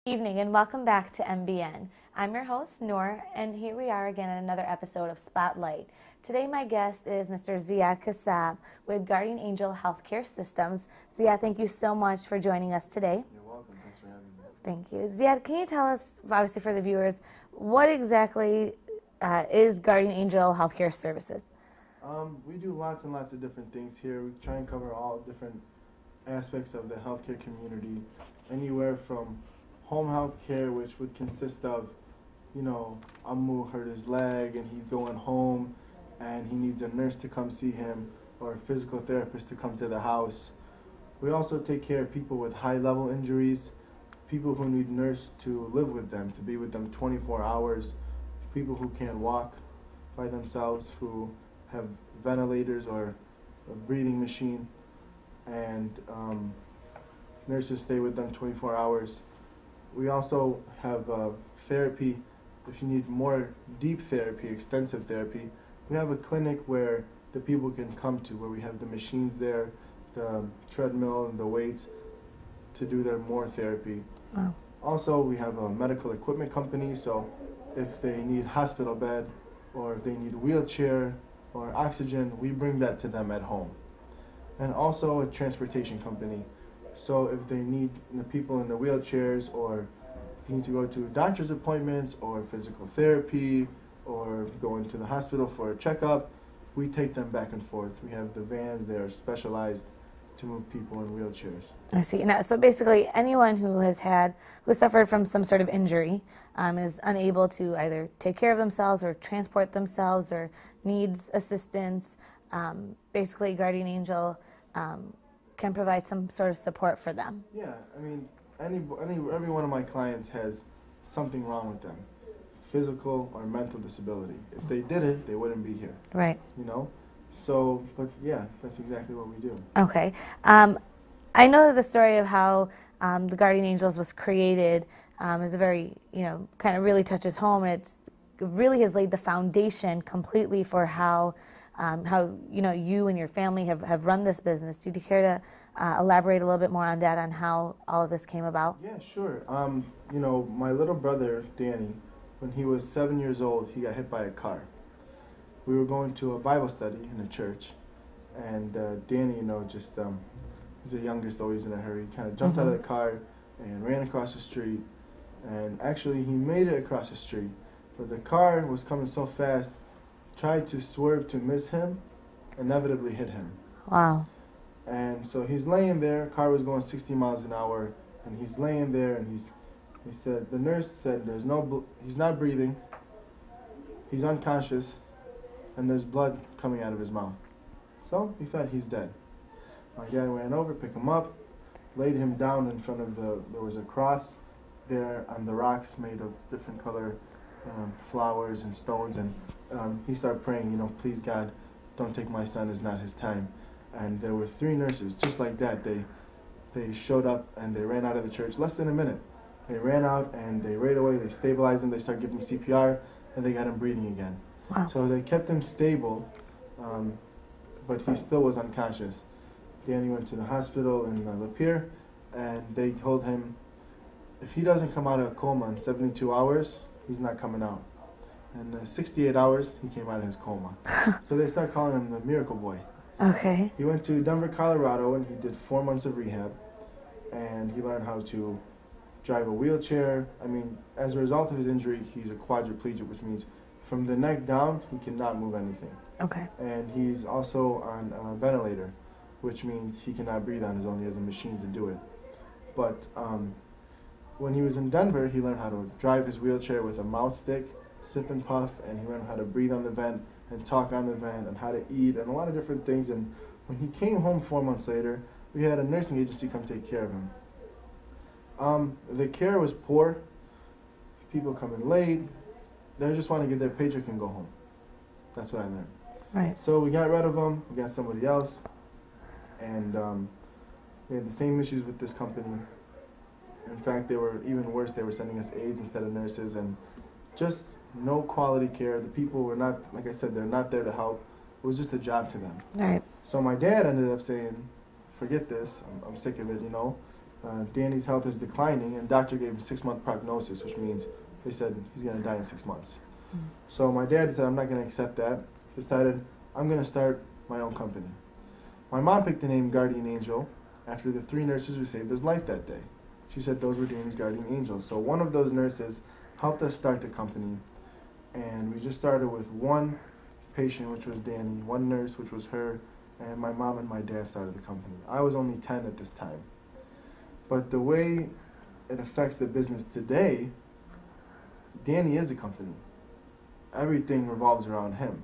Evening and welcome back to MBN. I'm your host, Noor, and here we are again in another episode of Spotlight. Today my guest is Mr. Ziad Kassab with Guardian Angel Healthcare Systems. Ziad, thank you so much for joining us today. You're welcome. Thanks for having me. Thank you. Ziad, can you tell us, obviously for the viewers, what exactly is Guardian Angel Healthcare Services? We do lots and lots of different things here. We try and cover all different aspects of the healthcare community, anywhere from home health care, which would consist of, Ammu hurt his leg and he's going home and he needs a nurse to come see him or a physical therapist to come to the house. We also take care of people with high-level injuries, people who need nurse to live with them, to be with them 24 hours, people who can't walk by themselves, who have ventilators or a breathing machine, and nurses stay with them 24 hours. We also have therapy. If you need more deep therapy, extensive therapy, we have a clinic where the people can come to, where we have the machines there, the treadmill and the weights to do their more therapy. Wow. Also, we have a medical equipment company, so if they need hospital bed or if they need a wheelchair or oxygen, we bring that to them at home. And also a transportation company. So if they need the people in the wheelchairs or need to go to doctor's appointments or physical therapy or go into the hospital for a checkup, we take them back and forth. We have the vans that are specialized to move people in wheelchairs. I see. Now, so basically, anyone who suffered from some sort of injury is unable to either take care of themselves or transport themselves or needs assistance, basically Guardian Angel can provide some sort of support for them. Yeah, I mean, every one of my clients has something wrong with them, physical or mental disability. If they didn't, they wouldn't be here. Right. So, but yeah, that's exactly what we do. Okay. I know the story of how the Guardian Angels was created is a very, kind of really touches home, and it really has laid the foundation completely for how you and your family have run this business. Do you care to elaborate a little bit more on that, on how all of this came about? Yeah, sure. My little brother, Danny, when he was 7 years old, he got hit by a car. We were going to a Bible study in a church, and Danny, he's the youngest, always in a hurry. He kind of jumped out of the car and ran across the street, and actually he made it across the street, but the car was coming so fast, tried to swerve to miss him, inevitably hit him. Wow. And so he's laying there, car was going 60 miles an hour, and he's laying there, and the nurse said he's not breathing, he's unconscious, and there's blood coming out of his mouth. So he thought he's dead. My dad ran over, picked him up, laid him down in front of there was a cross there on the rocks made of different color flowers and stones, and he started praying, please God, don't take my son, it's not his time. And there were 3 nurses, just like that. They showed up and they ran out of the church less than a minute. They ran out and right away they stabilized him, they started giving him CPR, and they got him breathing again. Wow. So they kept him stable, but he still was unconscious. Danny went to the hospital in Lapeer, and they told him if he doesn't come out of a coma in 72 hours, he's not coming out. And 68 hours, he came out of his coma. So they started calling him the Miracle Boy. Okay. He went to Denver, Colorado, and he did 4 months of rehab, and he learned how to drive a wheelchair. I mean, as a result of his injury, he's a quadriplegic, which means from the neck down, he cannot move anything. Okay. And he's also on a ventilator, which means he cannot breathe on his own. He has a machine to do it. But when he was in Denver, he learned how to drive his wheelchair with a mouth stick, sip and puff, and he learned how to breathe on the vent and talk on the vent and how to eat and a lot of different things. And when he came home 4 months later, we had a nursing agency come take care of him. The care was poor. People coming late. They just want to get their paycheck and go home. That's what I learned. Right. So we got rid of him. We got somebody else. And we had the same issues with this company. In fact, they were even worse. They were sending us aides instead of nurses, and just no quality care. The people were not, like I said, they're not there to help. It was just a job to them. Right. So my dad ended up saying, forget this, I'm sick of it, Danny's health is declining, and doctor gave him 6-month prognosis, which means they said he's going to die in 6 months. So my dad said, I'm not going to accept that. Decided, I'm going to start my own company. My mom picked the name Guardian Angel after the 3 nurses who saved his life that day. She said those were Danny's guardian angels. So one of those nurses helped us start the company, and we just started with 1 patient, which was Danny, 1 nurse, which was her, and my mom and my dad started the company. I was only 10 at this time. But the way it affects the business today, Danny is a company. Everything revolves around him,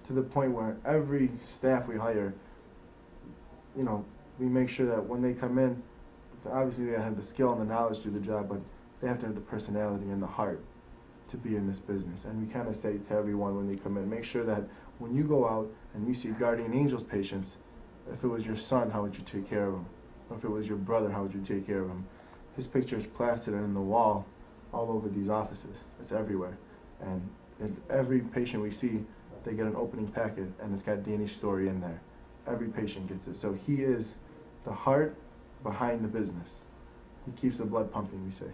to the point where every staff we hire, you know, we make sure that when they come in, obviously they gotta have the skill and the knowledge to do the job, but they have to have the personality and the heart to be in this business. And we kind of say to everyone when they come in, make sure that when you go out and you see Guardian Angels patients, if it was your son, how would you take care of him? Or if it was your brother, how would you take care of him? His picture is plastered in the wall all over these offices. It's everywhere. And every patient we see, they get an opening packet, and it's got Danny's story in there. Every patient gets it. So he is the heart behind the business. He keeps the blood pumping, we say.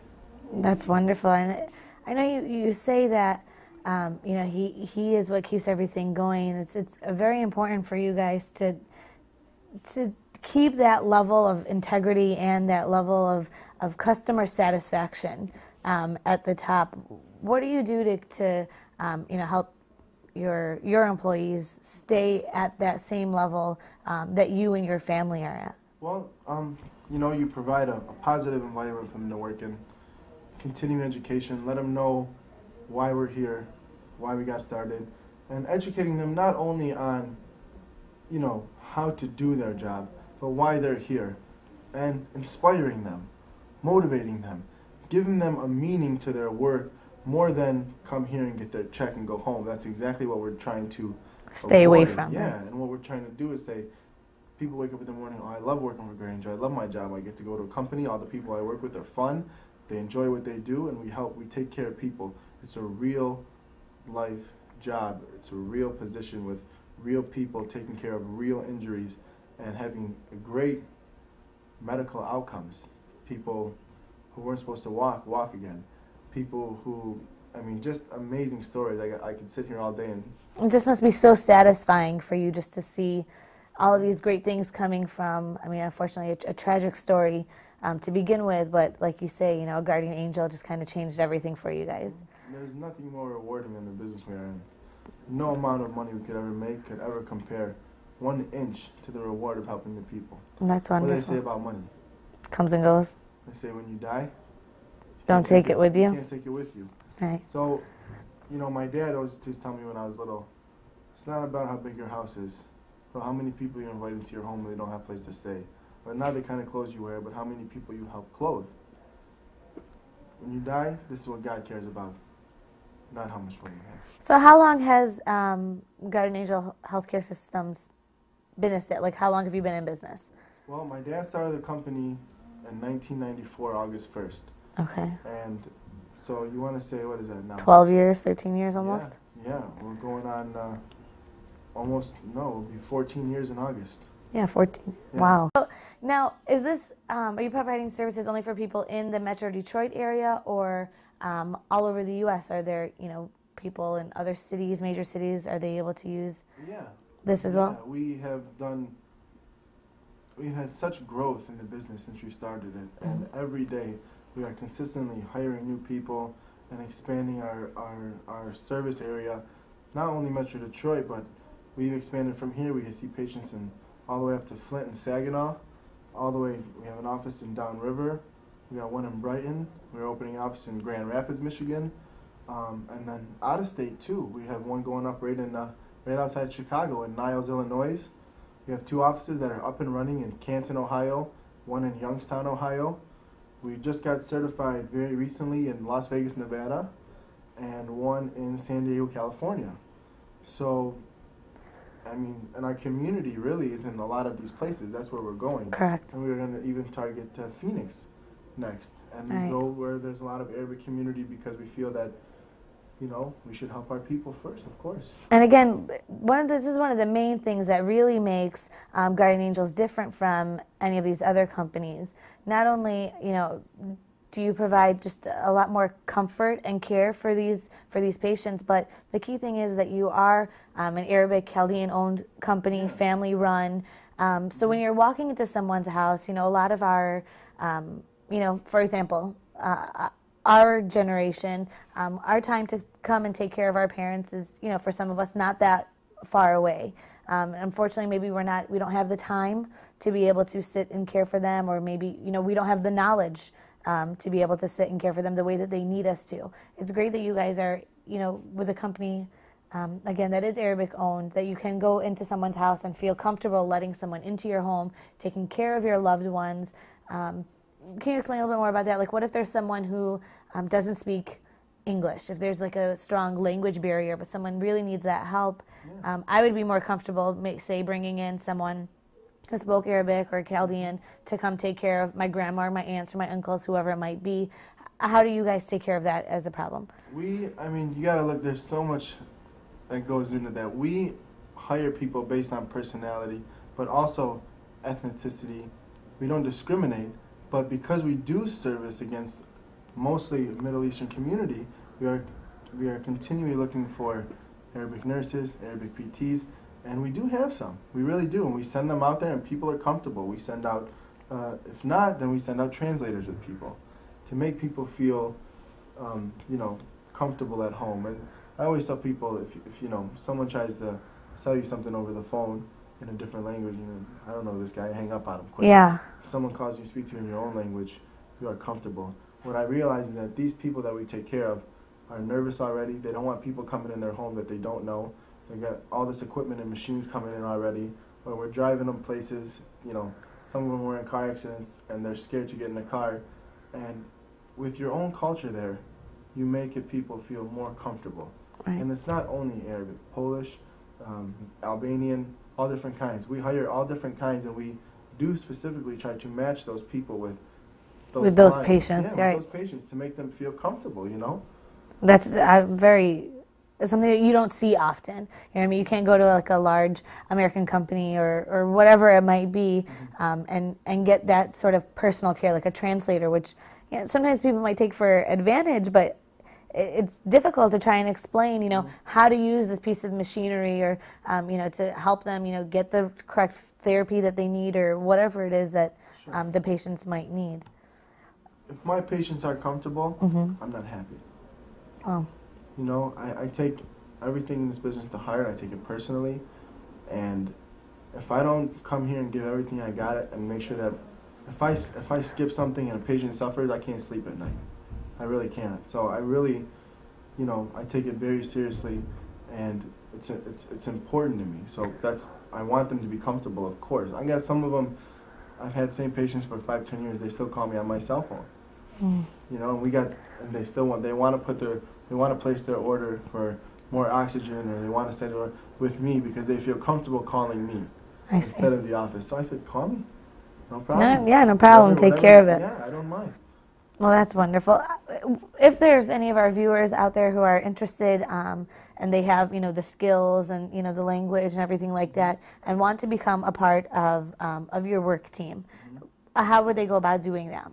That's wonderful. And I know you say that you know, he is what keeps everything going. It's very important for you guys to keep that level of integrity and that level of customer satisfaction at the top. What do you do to you know, help your employees stay at that same level that you and your family are at? Well, you know, you provide a positive environment for them to work in, continuing education, let them know why we're here, why we got started, and educating them not only on, you know, how to do their job, but why they're here, and inspiring them, motivating them, giving them a meaning to their work more than come here and get their check and go home. That's exactly what we're trying to stay away avoid. from. Yeah, and what we're trying to do is say, people wake up in the morning, oh, I love working for Guardian Angel, I love my job, I get to go to a company, all the people I work with are fun, they enjoy what they do, and we take care of people. It's a real life job. It's a real position with real people taking care of real injuries and having great medical outcomes. People who weren't supposed to walk again. People who, I mean, just amazing stories. I could sit here all day and... It just must be so satisfying for you just to see all of these great things coming from, I mean, unfortunately, a tragic story to begin with, but like you say, you know, a guardian angel just kind of changed everything for you guys. There's nothing more rewarding than the business we are in. No amount of money we could ever make could ever compare 1 inch to the reward of helping the people. And that's wonderful. What do they say about money? Comes and goes. They say when you die, don't take it with you. You can't take it with you. Right. So, you know, my dad always used to tell me when I was little, it's not about how big your house is, but how many people you invite into your home when they don't have a place to stay. Or not the kind of clothes you wear, but how many people you help clothe. When you die, this is what God cares about, not how much money you have. So how long has Guardian Angel Healthcare Systems been established? Like, how long have you been in business? Well, my dad started the company in 1994, August 1st. Okay. And so you want to say, what is that now? 12 years, 13 years almost? Yeah, we're going on almost, no, it'll be 14 years in August. Yeah, 14. Yeah. Wow. So now, is this, are you providing services only for people in the Metro Detroit area or all over the U.S.? Are there, you know, people in other cities, major cities, are they able to use this as well? We had such growth in the business since we started it, and every day we are consistently hiring new people and expanding our service area, not only Metro Detroit, but we've expanded from here. We can see patients in all the way up to Flint and Saginaw, all the way, we have an office in Downriver, we got one in Brighton, we're opening an office in Grand Rapids, Michigan, and then out of state too. We have one going up right outside Chicago in Niles, Illinois. We have 2 offices that are up and running in Canton, Ohio, one in Youngstown, Ohio. We just got certified very recently in Las Vegas, Nevada, and one in San Diego, California. So, I mean, and our community really is in a lot of these places. That's where we're going. Correct. And we're going to even target Phoenix next. And right. go where there's a lot of Arabic community because we feel that you know, we should help our people first, of course. And again, this is one of the main things that really makes Guardian Angels different from any of these other companies. Not only, you know, do you provide just a lot more comfort and care for these patients, but the key thing is that you are an Arabic Chaldean-owned company, family-run. So when you're walking into someone's house, you know, a lot of our, you know, for example, our generation, our time to come and take care of our parents is, you know, for some of us not that far away. Unfortunately, maybe we don't have the time to be able to sit and care for them, or maybe, you know, we don't have the knowledge to be able to sit and care for them the way that they need us to. It's great that you guys are, you know, with a company, again, that is Arabic owned, that you can go into someone's house and feel comfortable letting someone into your home, taking care of your loved ones. Can you explain a little bit more about that? Like, what if there's someone who doesn't speak English? If there's like a strong language barrier, but someone really needs that help, I would be more comfortable, say, bringing in someone who spoke Arabic or Chaldean to come take care of my grandma or my aunts or my uncles, whoever it might be. How do you guys take care of that as a problem? I mean, you gotta look, there's so much that goes into that. We hire people based on personality, but also ethnicity. We don't discriminate. But because we do service against mostly Middle Eastern community, we are continually looking for Arabic nurses, Arabic PTs, and we do have some. We really do, and we send them out there, and people are comfortable. We send out, if not, then we send out translators with people to make people feel, you know, comfortable at home. And I always tell people, if you know, someone tries to sell you something over the phone in a different language, you know, I don't know this guy, hang up on him quick. Yeah. If someone calls you, speak to you in your own language, you are comfortable. What I realize is that these people that we take care of are nervous already. They don't want people coming in their home that they don't know. They got all this equipment and machines coming in already, or we're driving them places, you know, some of them were in car accidents and they're scared to get in the car. And with your own culture there, you make it people feel more comfortable. Right. And it's not only Arabic, Polish, Albanian, all different kinds. We hire all different kinds, and we do specifically try to match those people with those patients, yeah, right? With those patients to make them feel comfortable, you know. That's something that you don't see often. You know what I mean? You can't go to like a large American company or whatever it might be, and get that sort of personal care, like a translator, which, you know, sometimes people might take for advantage, but it's difficult to try and explain, you know, how to use this piece of machinery, or, you know, to help them, you know, get the correct therapy that they need, or whatever it is that the patients might need. If my patients are comfortable, I'm not happy. Oh. You know, I take everything in this business to heart. I take it personally, and if I don't come here and give everything I got and make sure that if I skip something and a patient suffers, I can't sleep at night. I really can't. So I really, you know, I take it very seriously, and it's important to me. So I want them to be comfortable, of course. I got some of them, I've had the same patients for 5-10 years. They still call me on my cell phone. You know, and they want to place their order for more oxygen, or they want to send it with me because they feel comfortable calling me instead of the office. So I said, call me, no problem. No problem. Take care of it. Yeah, I don't mind. Well, that's wonderful. If there's any of our viewers out there who are interested, and they have, you know, the skills and, you know, the language and everything like that, and want to become a part of your work team, how would they go about doing that?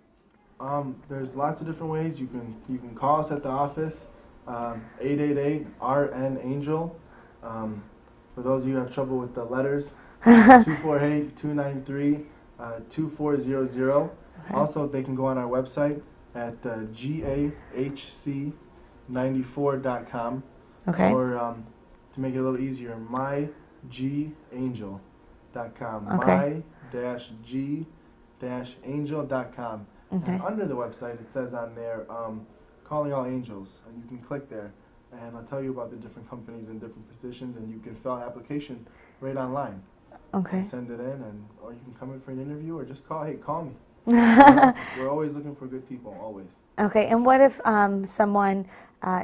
There's lots of different ways. You can call us at the office, 888-RN-ANGEL. For those of you who have trouble with the letters, 248-293-2400. Also, they can go on our website at gahc94.com. Okay. Or to make it a little easier, mygangel.com. Okay. my-g-angel.com. Okay. And under the website, it says on there, Calling All Angels, and you can click there, and I'll tell you about the different companies and different positions, and you can fill out an application right online. Okay. Send it in, or you can come in for an interview, or just call me. We're always looking for good people, always. Okay, and what if someone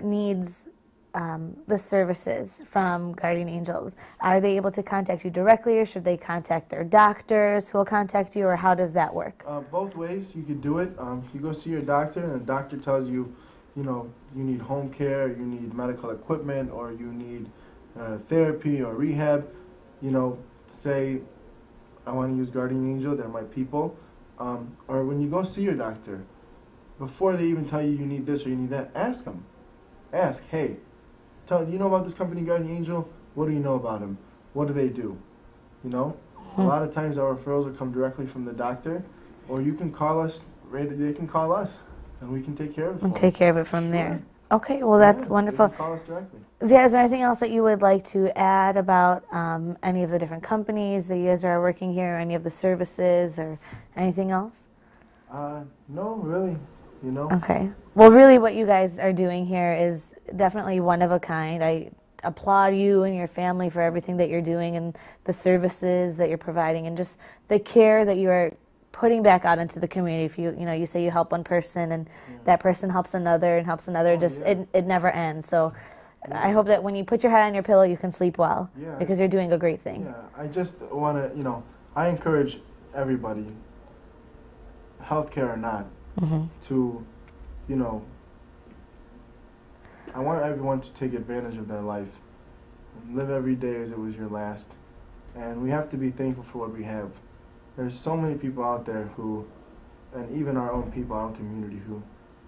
needs the services from Guardian Angels? Are they able to contact you directly, or should they contact their doctors who will contact you, or how does that work? Both ways you could do it. You go see your doctor, and the doctor tells you, you need home care, you need medical equipment, or you need therapy or rehab, say, I want to use Guardian Angel, they're my people. Or when you go see your doctor, before they even tell you you need this or you need that, ask them. Ask, hey, you know about this company, Guardian Angel? What do you know about them? What do they do? A lot of times our referrals will come directly from the doctor, or you can call us, they can call us, and we can take care of it. And take care of it from there. Okay, well, that's wonderful. You can call us directly. Yeah, is there anything else that you would like to add about any of the different companies that you guys are working here, any of the services, or anything else? No, really, Okay. Well, really what you guys are doing here is definitely one of a kind. I applaud you and your family for everything that you're doing and the services that you're providing and just the care that you are putting back out into the community. If you say you help one person and that person helps another and helps another, it never ends. So I hope that when you put your head on your pillow, you can sleep well because you're doing a great thing. Yeah, I just want to, I encourage everybody, healthcare or not, to, I want everyone to take advantage of their life and live every day as it was your last. And we have to be thankful for what we have. There's so many people out there who, and even our own people, our own community, who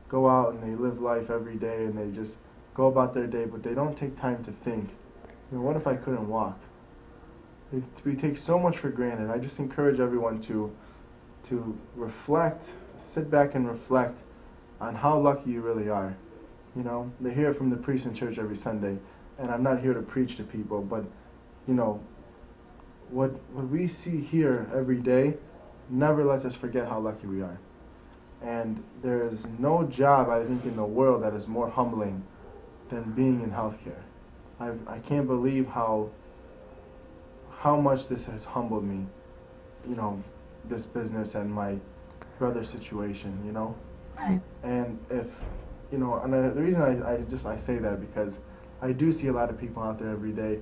go out and they live life every day and they just go about their day, but they don't take time to think, what if I couldn't walk? We take so much for granted. I just encourage everyone to reflect, sit back and reflect on how lucky you really are. They hear it from the priest in church every Sunday, and I'm not here to preach to people, but, what we see here every day never lets us forget how lucky we are. And there is no job, I think, in the world that is more humbling than being in healthcare. I can't believe how much this has humbled me, this business and my brother's situation, Right. And if, and the reason I say that because I do see a lot of people out there every day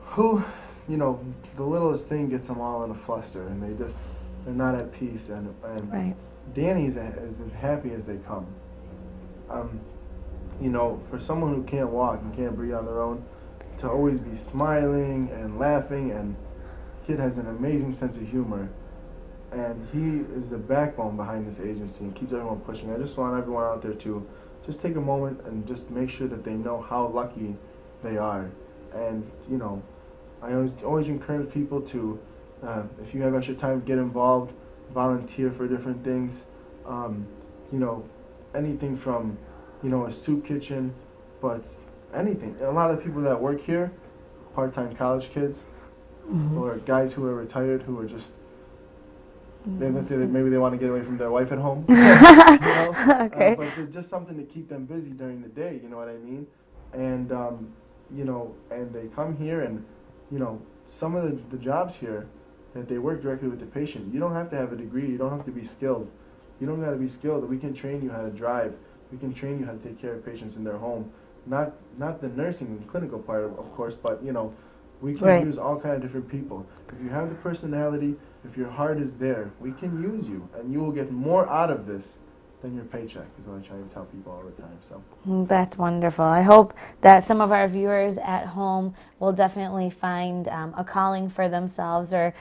who, the littlest thing gets them all in a fluster and they're not at peace and Right. Danny's is as happy as they come. For someone who can't walk and can't breathe on their own, to always be smiling and laughing, and kid has an amazing sense of humor, and he is the backbone behind this agency and keeps everyone pushing. I just want everyone out there to just take a moment and just make sure that they know how lucky they are. And I always encourage people to, if you have extra time, get involved, volunteer for different things. Anything from, a soup kitchen, but anything. A lot of people that work here, part-time college kids, or guys who are retired who are just, let's say that maybe they want to get away from their wife at home. Okay. But they're just something to keep them busy during the day, you know what I mean? And, and they come here and, some of the jobs here that they work directly with the patient, you don't have to have a degree, you don't have to be skilled. You don't got to be skilled. We can train you how to drive. We can train you how to take care of patients in their home. Not the nursing and clinical part, of course, but, we can use all kind of different people. If you have the personality, if your heart is there, we can use you, and you will get more out of this than your paycheck, is what I try to tell people all the time. So that's wonderful. I hope that some of our viewers at home will definitely find a calling for themselves or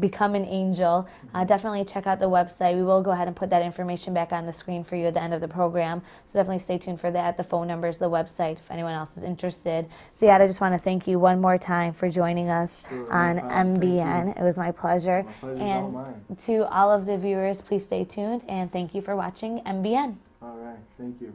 become an angel. Definitely check out the website. We will go ahead and put that information back on the screen for you at the end of the program. So definitely stay tuned for that. The phone numbers, the website, if anyone else is interested. So I just want to thank you one more time for joining us on MBN. It was my pleasure. My pleasure's all mine. To all of the viewers, please stay tuned and thank you for watching MBN. All right. Thank you.